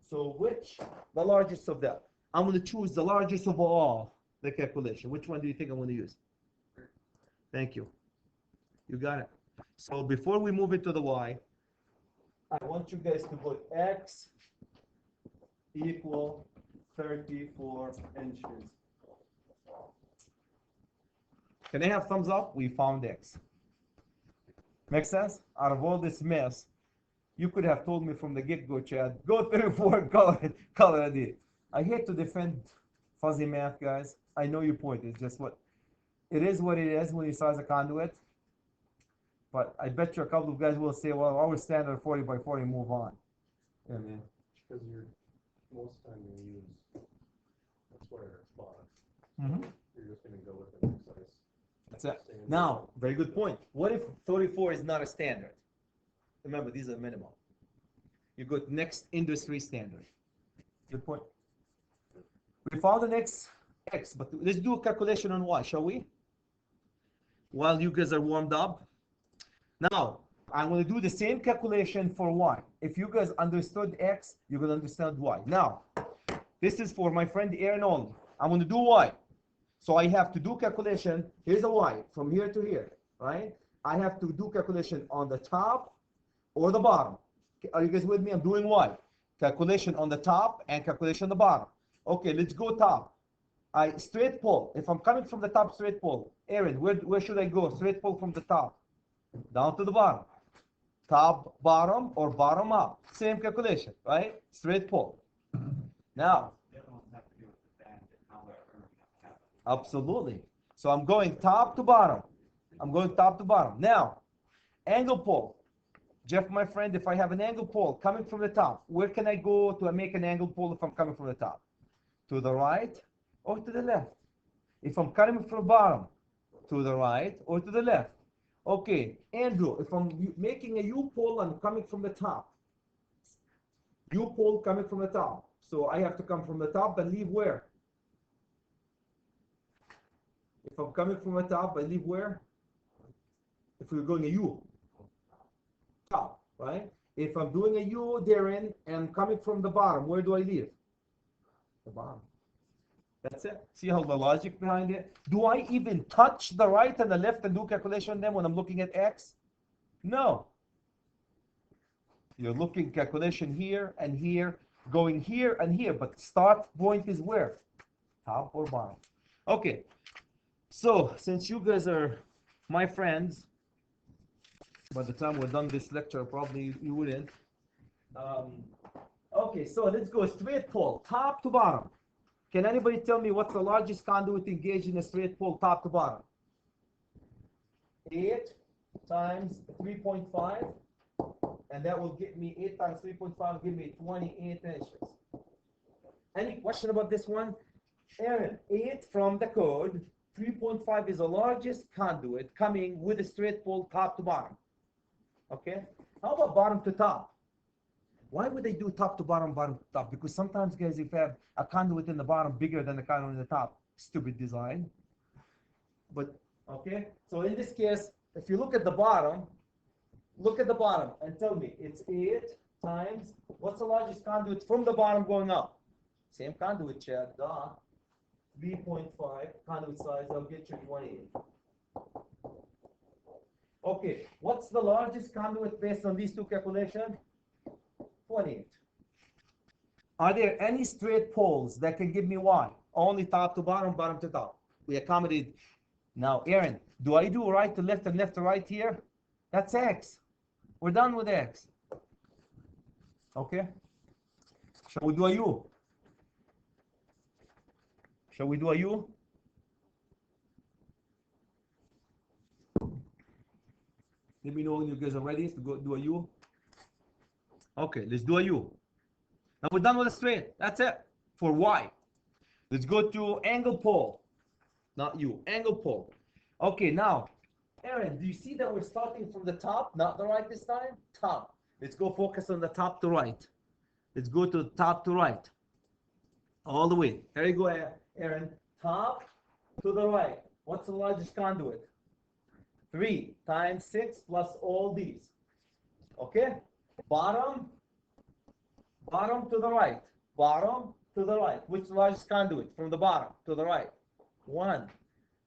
So which, the largest of them? I'm going to choose the largest of all. the calculation. Which one do you think I'm going to use? Thank you. You got it. So before we move into the y, I want you guys to put x equal 34 inches. Can I have thumbs up? We found x. Make sense? Out of all this mess, you could have told me from the get-go, Chad, go 34, color it. I hate to defend fuzzy math, guys. I know your point. It's just what it is when you size a conduit. But I bet you a couple of guys will say, well, our standard 40 by 40, move on. Yeah, man. Because most time you use a square box. Mm-hmm. You're just going to go with an precise. That's it. Now, very good point. What if 34 is not a standard? Remember, these are minimum. You go to next industry standard. Good point. We found the next x, but let's do a calculation on y, shall we? While you guys are warmed up. Now, I'm going to do the same calculation for y. If you guys understood x, you're going to understand y. Now, this is for my friend Aaron only. I'm going to do y. So I have to do calculation. Here's a y from here to here, right? I have to do calculation on the top or the bottom. Are you guys with me? I'm doing y. Calculation on the top and calculation on the bottom. Okay, let's go top. I straight pull. If I'm coming from the top, straight pull. Aaron, where should I go? Straight pull from the top down to the bottom. Top, bottom, or bottom up. Same calculation, right? Straight pull. Now, absolutely. So I'm going top to bottom. I'm going top to bottom. Now, angle pull. Jeff, my friend, if I have an angle pull coming from the top, where can I go to make an angle pull if I'm coming from the top? To the right or to the left? If I'm coming from the bottom, to the right or to the left? Okay, Andrew, if I'm making a U-pull, I'm coming from the top. U-pull coming from the top. So I have to come from the top and leave where? If I'm coming from the top, I leave where? If we're going a U. Top, right? If I'm doing a U, Darren, and I'm coming from the bottom, where do I leave? The bottom. That's it. See how the logic behind it? Do I even touch the right and the left and do calculation on them when I'm looking at X? No. You're looking calculation here and here, going here and here, but start point is where? Top or bottom? Okay. So, since you guys are my friends, by the time we're done this lecture, probably you wouldn't. Okay, so let's go straight pull, top to bottom. Can anybody tell me what's the largest conduit engaged in a straight pull, top to bottom? 8 times 3.5, and that will get me 8 times 3.5, give me 28 inches. Any question about this one? Aaron, 8 from the code, 3.5 is the largest conduit coming with a straight pull top to bottom. Okay? How about bottom to top? Why would they do top to bottom, bottom to top? Because sometimes, guys, if you have a conduit in the bottom bigger than the conduit in the top, stupid design. But, okay? So in this case, if you look at the bottom and tell me it's 8 times, what's the largest conduit from the bottom going up? Same conduit, Chad, duh. 3.5 conduit size, I'll get you 28. Okay, what's the largest conduit based on these two calculations? 28. Are there any straight poles that can give me y? Only top to bottom, bottom to top. We accommodate. Now, Aaron, do I do right to left and left to right here? That's x. We're done with x. Okay. Shall we do a u? Shall we do a u? Let me know when you guys are ready to go do a u. Okay, let's do a u. Now we're done with the straight. That's it for y. Let's go to angle pull. Not u, angle pull. Okay, now, Aaron, do you see that we're starting from the top, not the right this time? Top. Let's go focus on the top to right. Let's go to the top to right. All the way. Here you go, Aaron. Top to the right. What's the largest conduit? 3 times 6 plus all these. Okay? Bottom to the right. Bottom to the right. Which largest conduit? From the bottom to the right. 1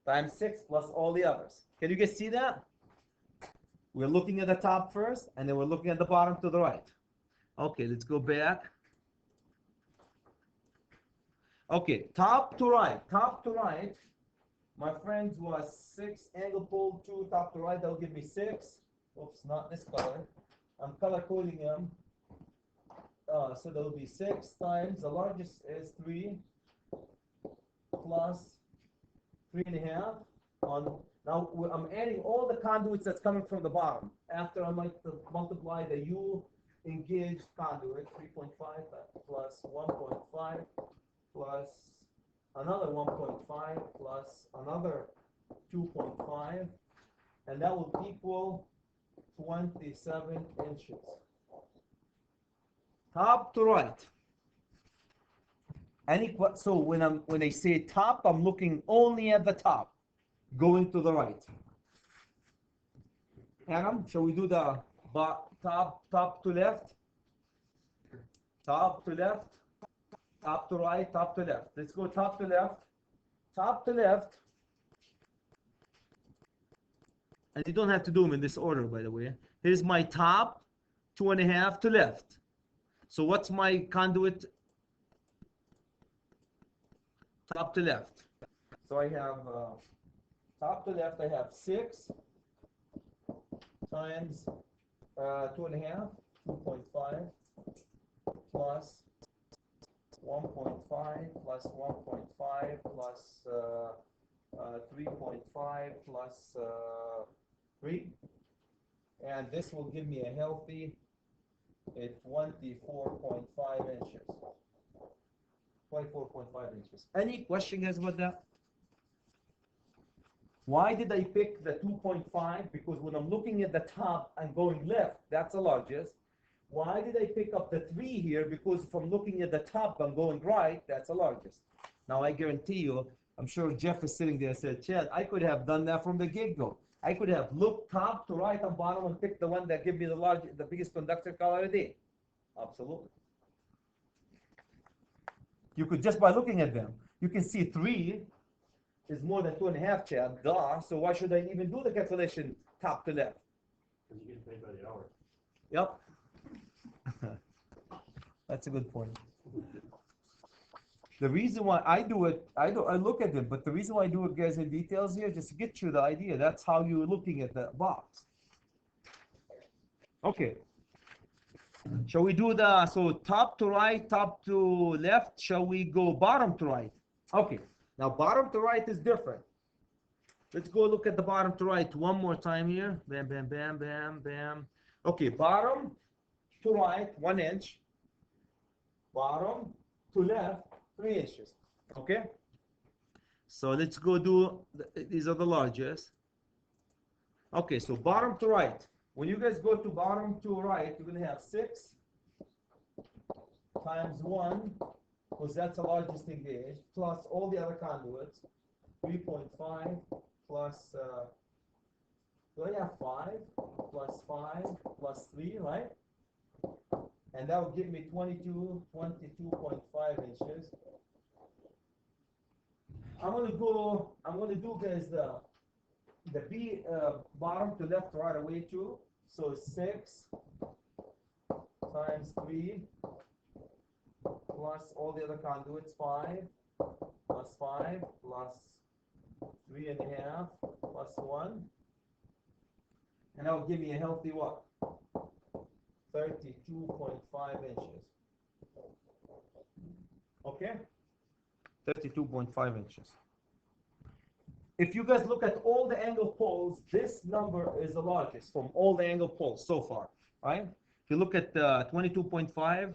times 6 plus all the others. Can you guys see that? We're looking at the top first, and then we're looking at the bottom to the right. Okay, let's go back. Okay, top to right. Top to right, my friends, was 6 angle pull 2 top to right. That'll give me 6. Oops, not this color. I'm color coding them. So that'll be 6 times, the largest is 3 plus 3.5 on. Now I'm adding all the conduits that's coming from the bottom. After I might multiply the U engaged conduit, 3.5 plus 1.5 plus another 1.5 plus another 2.5, and that will equal 27 inches. Top to right. So when I say top, I'm looking only at the top, going to the right. Adam, shall we do the top to left? Top to left, top to right, top to left. Let's go top to left. Top to left. And you don't have to do them in this order, by the way. Here's my top, 2.5 to left. So what's my conduit? Top to left. So I have top to left, I have 6 times 2.5, 2.5 plus 1.5 plus 1.5 plus 3.5 plus 3. And this will give me a healthy 24.5 inches. 24.5 inches. Any question, guys, about that? Why did I pick the 2.5? Because when I'm looking at the top and going left, that's the largest. Why did I pick up the 3 here? Because if I'm looking at the top and going right, that's the largest. Now I guarantee you, I'm sure Jeff is sitting there and said, Chad, I could have done that from the get-go. I could have looked top to right and bottom and picked the one that gives me the biggest conductor color a day. Absolutely. You could, just by looking at them, you can see 3 is more than 2.5, Chad. Duh. So why should I even do the calculation top to left? Because you get paid by the hour. Yep. That's a good point. The reason why I do it, I look at it, but the reason why I do it, guys, in details here, just to get you the idea. That's how you're looking at the box. Okay. Shall we do so top to right, top to left? Shall we go bottom to right? Okay. Now bottom to right is different. Let's go look at the bottom to right one more time here. Bam, bam, bam, bam, bam. Okay, bottom to right, 1 inch. Bottom to left, 3 inches. Okay? So let's go do, these are the largest. Okay, so bottom to right. When you guys go to bottom to right, you're going to have 6 times 1, because that's the largest engaged, plus all the other conduits, 3.5 plus, do I have 5 plus 5 plus 3, right? And that will give me 22.5 inches. I'm going to do, guys, the bottom to left right away too. So 6 times 3 plus all the other conduits, 5 plus 5 plus 3.5 plus 1. And that will give me a healthy what? 32.5 inches. Okay? 32.5 inches. If you guys look at all the angle poles, this number is the largest from all the angle poles so far, right? If you look at 22.5,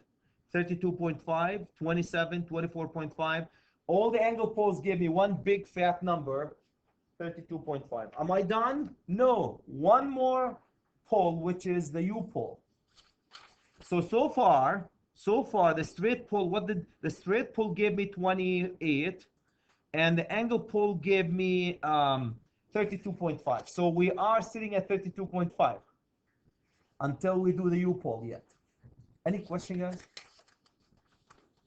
32.5, 27, 24.5, all the angle poles give me one big fat number, 32.5. Am I done? No. One more pole, which is the U pole. So far, the straight pole, the straight pole gave me 28, and the angle pole gave me 32.5. So we are sitting at 32.5 until we do the U pole yet. Any question, guys?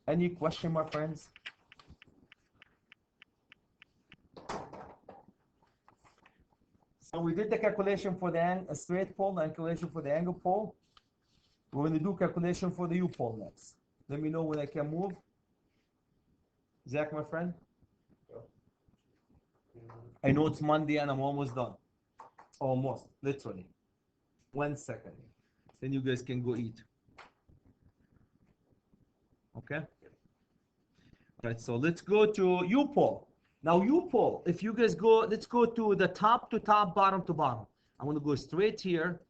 Any question, my friends? So we did the calculation for the straight pole, and calculation for the angle pole. We're going to do calculation for the U pole next. Let me know when I can move. Zach, my friend. I know it's Monday and I'm almost done. Almost, literally. 1 second. Then you guys can go eat. Okay? Right, so let's go to U pole. Now U pole, if you guys go, let's go to the top to top, bottom to bottom. I'm going to go straight here.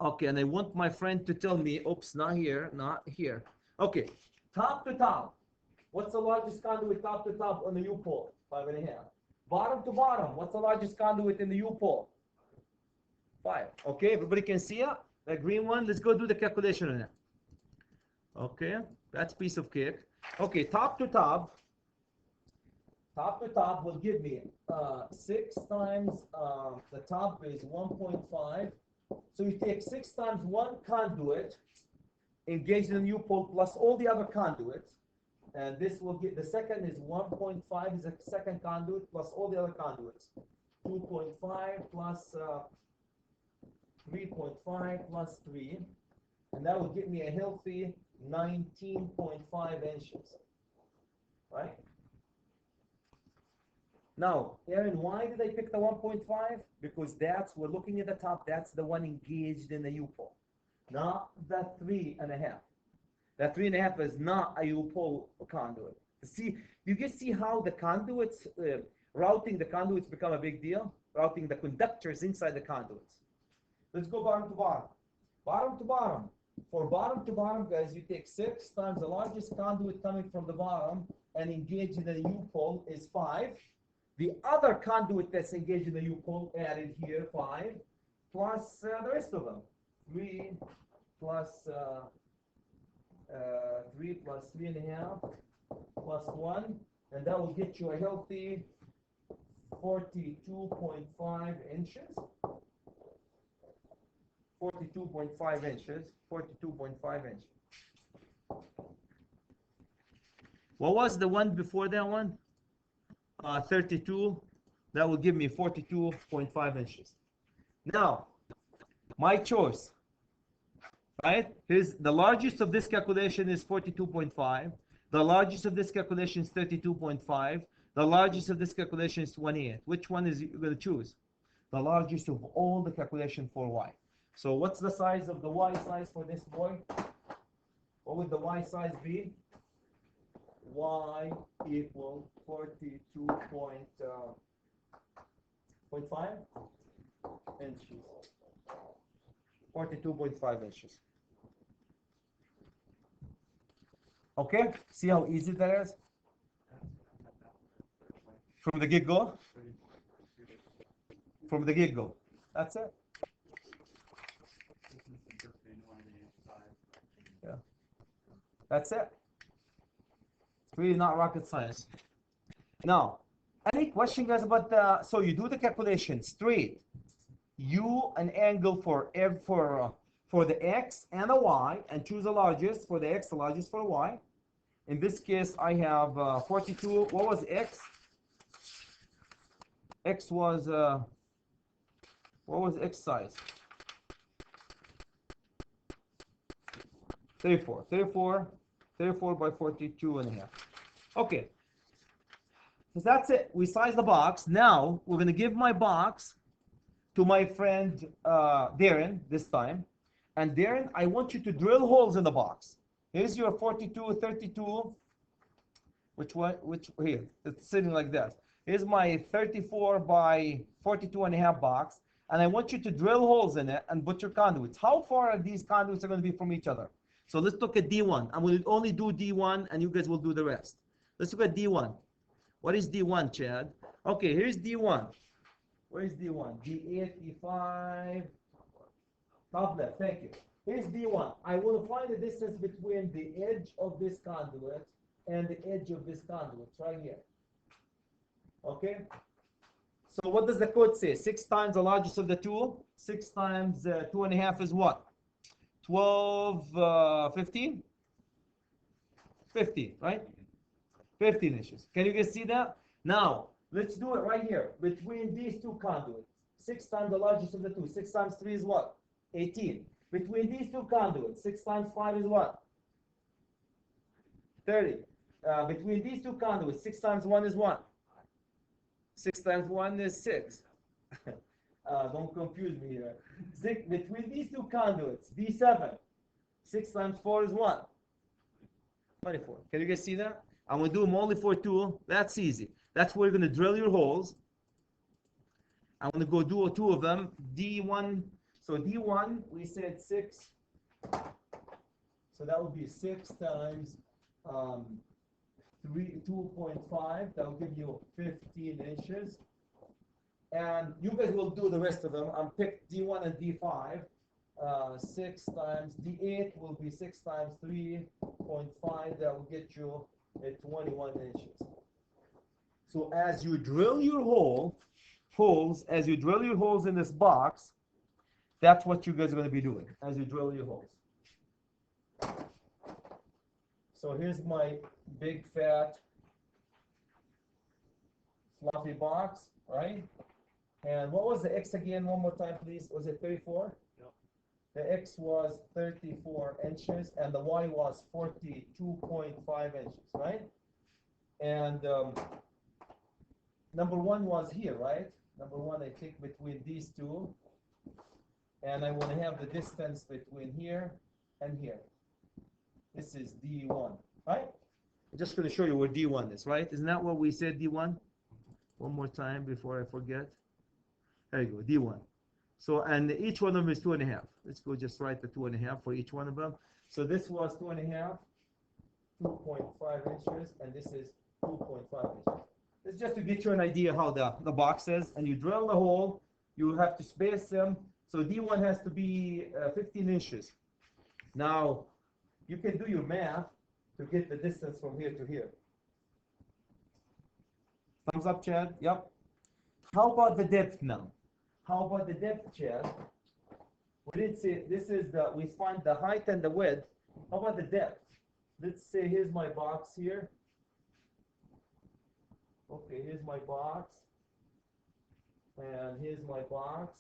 Okay, and I want my friend to tell me, oops, not here, not here. Okay, top to top. What's the largest conduit top to top on the U pole? 5.5. Bottom to bottom, what's the largest conduit in the U pole? 5. Okay, everybody can see it? The green one. Let's go do the calculation on it. Okay, that's a piece of cake. Okay, top to top. Top to top will give me 6 times the top is 1.5. So you take 6 times one conduit engaged in the U pole plus all the other conduits. And this will get, the second is 1.5 is the second conduit plus all the other conduits. 2.5 plus 3.5 plus 3. And that will give me a healthy 19.5 inches. Right? Now, Aaron, why did I pick the 1.5? Because we're looking at the top, that's the one engaged in the U pole. Not the 3.5. That 3.5 is not a U pole conduit. See, you can see how the conduits, routing the conduits become a big deal. Routing the conductors inside the conduits. Let's go bottom to bottom. Bottom to bottom. For bottom to bottom, guys, you take 6 times the largest conduit coming from the bottom and engaged in the U pole is 5. The other conduit that's engaged in the U pole added here, 5, plus the rest of them. 3 plus 3 plus 3.5 plus 1, and that will get you a healthy 42.5 inches. 42.5 inches. 42.5 inches. What was the one before that one? 32. That will give me 42.5 inches. Now, my choice. Right? The largest of this calculation is 42.5. The largest of this calculation is 32.5. The largest of this calculation is 28. Which one is you going to choose? The largest of all the calculation for y. So what's the size of the y size for this boy? What would the y size be? Y equal 42.5 inches. 42.5 inches. Okay, see how easy that is? From the get-go? From the get-go. That's it. Yeah. That's it. It's really not rocket science. Now, any question, guys, about so you do the calculation straight. An angle for the x and the y, and choose the largest for the x, the largest for the y. In this case, I have 42. What was x? X was what was x size? 34. 34 by 42.5. Okay. So that's it. We size the box. Now we're going to give my box to my friend Darren this time. And Darren, I want you to drill holes in the box. Here's your 42, 32. Which one? Here? It's sitting like that. Here's my 34 by 42.5 box. And I want you to drill holes in it and put your conduits. How far are these conduits are going to be from each other? So let's look at D1. I will only do D1 and you guys will do the rest. Let's look at D1. What is D1, Chad? Okay, here's D1. Where is D1? D8, D5. Top left, thank you. Here's D1. I want to find the distance between the edge of this conduit and the edge of this conduit, right here. Okay? So what does the code say? 6 times the largest of the two. 6 times 2.5 is what? 12, 15? 15, right? 15 inches. Can you guys see that? Now, let's do it right here. Between these two conduits. 6 times the largest of the two. 6 times 3 is what? 18. Between these two conduits, 6 times 5 is what? 30. Between these two conduits, 6 times 1 is what? 6 times 1 is 6. Don't confuse me here. Between these two conduits, D7, 6 times 4 is what? 24. Can you guys see that? I'm going to do them only for two. That's easy. That's where you're going to drill your holes. I'm going to go do two of them. D1. So D1, we said 6. So that would be 6 times 2.5. That will give you 15 inches. And you guys will do the rest of them. I'm pick D1 and D5. 6 times D8 will be 6 times 3.5. That will get you at 21 inches. So as you drill your holes, as you drill your holes in this box, that's what you guys are going to be doing as you drill your holes. So here's my big fat fluffy box, right? And what was the X again? One more time, please. Was it 34? Yep. The X was 34 inches and the Y was 42.5 inches, right? And number one was here, right? Number one, I think between these two. And I want to have the distance between here and here. This is D1, right? I'm just going to show you where D1 is, right? Isn't that what we said, D1? One more time before I forget. There you go, D1. So, and each one of them is 2.5. Let's go just write the 2.5 for each one of them. So this was 2.5, 2.5 inches, and this is 2.5 inches. It's just to get you an idea how the box is. And you drill the hole, you have to space them. So D1 has to be 15 inches. Now, you can do your math to get the distance from here to here. Thumbs up, Chad? Yep. How about the depth now? How about the depth, Chad? We did say this is we find the height and the width. How about the depth? Let's say here's my box here. Okay, here's my box. And here's my box.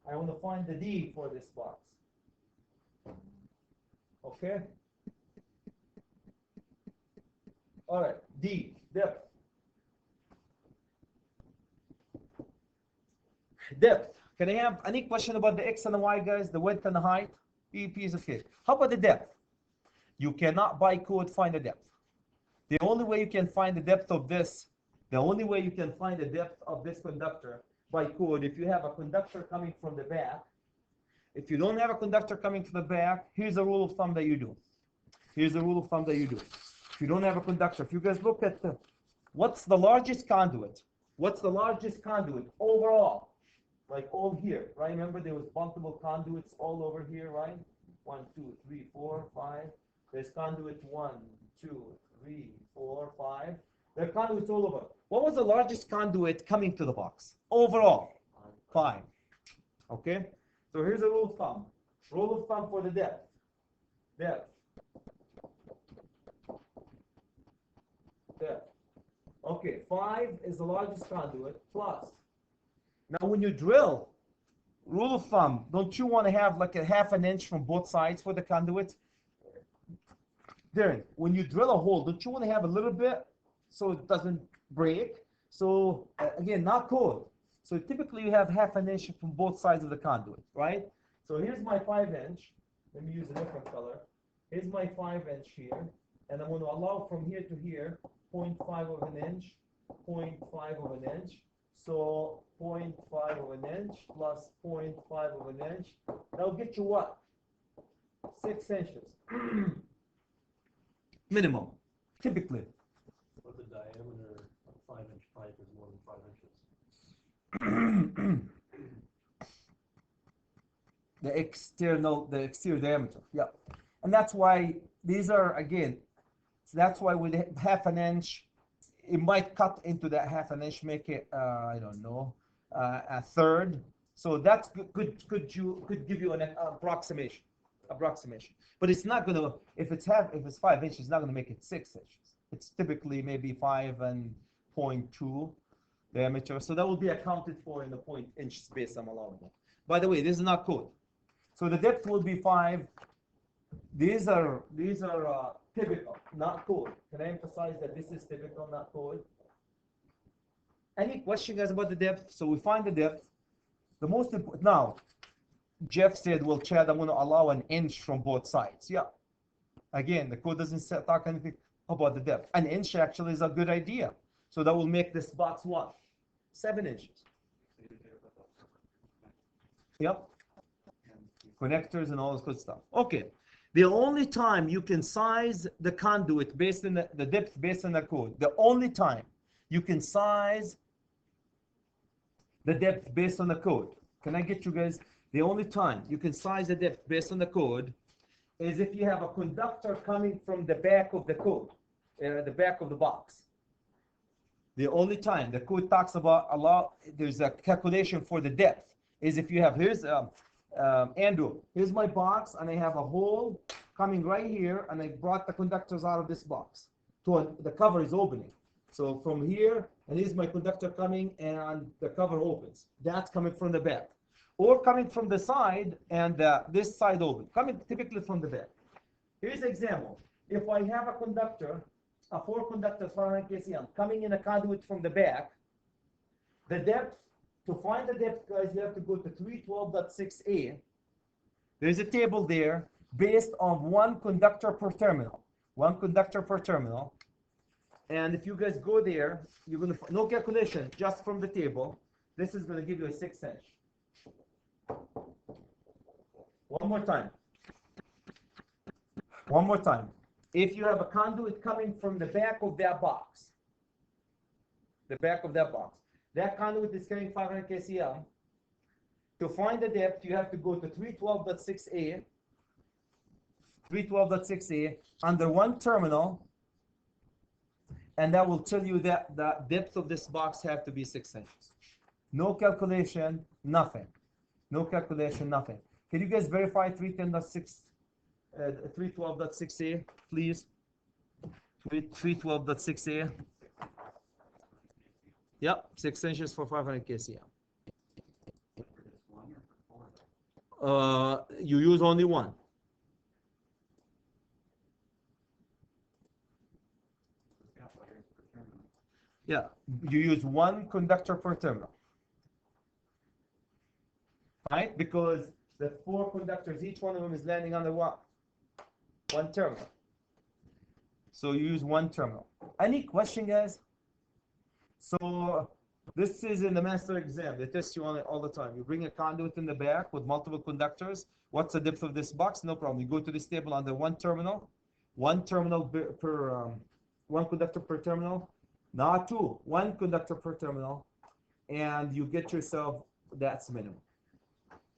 I want to find the D for this box. Okay? All right, D, depth. Depth. Can I have any question about the X and the Y, guys? The width and the height? Piece of cake. How about the depth? You cannot by code find the depth. The only way you can find the depth of this, conductor by code, if you have a conductor coming from the back. If you don't have a conductor coming from the back, here's a rule of thumb that you do. Here's the rule of thumb that you do. If you don't have a conductor, if you guys look at what's the largest conduit? What's the largest conduit overall? Like all here, right? Remember there was multiple conduits all over here, right? 1, 2, 3, 4, 5. There's conduit 1, 2, 3, 4, 5. There are conduits all over. What was the largest conduit coming to the box? Overall, 5. Okay? So here's a rule of thumb. Rule of thumb for the depth. Depth. Depth. Okay, 5 is the largest conduit plus. Now when you drill, rule of thumb, don't you want to have like a ½ an inch from both sides for the conduit? Darren, when you drill a hole, don't you want to have a little bit so it doesn't break? So again, not code. So typically you have ½ an inch from both sides of the conduit, right? So here's my 5 inch. Let me use a different color. Here's my 5 inch here. And I'm going to allow from here to here 0.5 of an inch, 0.5 of an inch. So 0.5 of an inch plus 0.5 of an inch. That'll get you what? 6 inches. Minimum, typically. But the diameter of 5-inch pipe is more than 5 inches. The exterior diameter, yeah. And that's why these are, again, so that's why with ½ an inch, it might cut into that ½ an inch, make it, I don't know, a third. So that's could give you an approximation. But it's not going to, if it's 5 inches, it's not going to make it 6 inches. It's typically maybe 5 and 0.2. diameter. So that will be accounted for in the point inch space I'm allowing. By the way, this is not code. So the depth will be 5. These are typical, not code. Can I emphasize that this is typical, not code? Any question, guys, about the depth? So we find the depth. The most important now. Jeff said, "Well, Chad, I'm going to allow an inch from both sides." Yeah. Again, the code doesn't talk anything about the depth. An inch actually is a good idea. So that will make this box what? 7 inches. Yep. Connectors and all this good stuff. Okay. The only time you can size the conduit based on the depth based on the code, the only time you can size the depth based on the code. Can I get you guys? The only time you can size the depth based on the code is if you have a conductor coming from the back of the code, the back of the box. The only time the code talks about there's a calculation for the depth is if you have, here's Andrew, here's my box and I have a hole coming right here and I brought the conductors out of this box. So the cover is opening. So from here, and here's my conductor coming and the cover opens. That's coming from the back. Or coming from the side and this side open, coming typically from the back. Here's an example. If I have a conductor, a 4 conductor 400 kcm coming in a conduit from the back, the depth, to find the depth, guys, you have to go to 312.6a. There's a table there based on 1 conductor per terminal. 1 conductor per terminal. And if you guys go there, you're going to find, no calculation, just from the table. This is going to give you a 6 inch. One more time. One more time. If you have a conduit coming from the back of that box, that conduit is carrying 500 kcm. To find the depth, you have to go to 312.6a, 312.6a, under 1 terminal, and that will tell you that the depth of this box have to be 6 inches. No calculation, nothing. No calculation, nothing. Can you guys verify 312.6a, please? 312.6a. Yep, 6 inches for 500 kcm. You use only 1. Yeah, you use 1 conductor per terminal. Right? Because the 4 conductors, each one of them is landing on the what? 1 terminal. So you use 1 terminal. Any question, guys? So this is in the master exam. They test you on it all the time. You bring a conduit in the back with multiple conductors. What's the depth of this box? No problem. You go to this table under 1 terminal. 1 terminal per 1 conductor per terminal. Not 2. 1 conductor per terminal, and you get yourself that's minimum.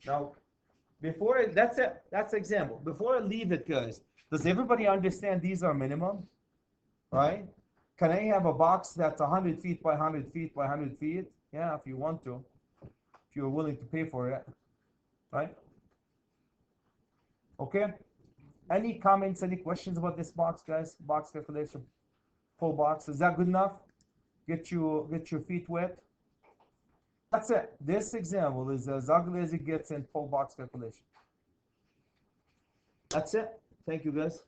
Now, before that's it. That's example. Before I leave it, guys, does everybody understand these are minimum? Right? Can I have a box that's 100 feet by 100 feet by 100 feet? Yeah, if you want to. If you're willing to pay for it. Right? Okay? Any comments, any questions about this box, guys? Box calculation. Full box. Is that good enough? Get your feet wet? That's it. This example is as ugly as it gets in full box calculation. That's it. Thank you, guys.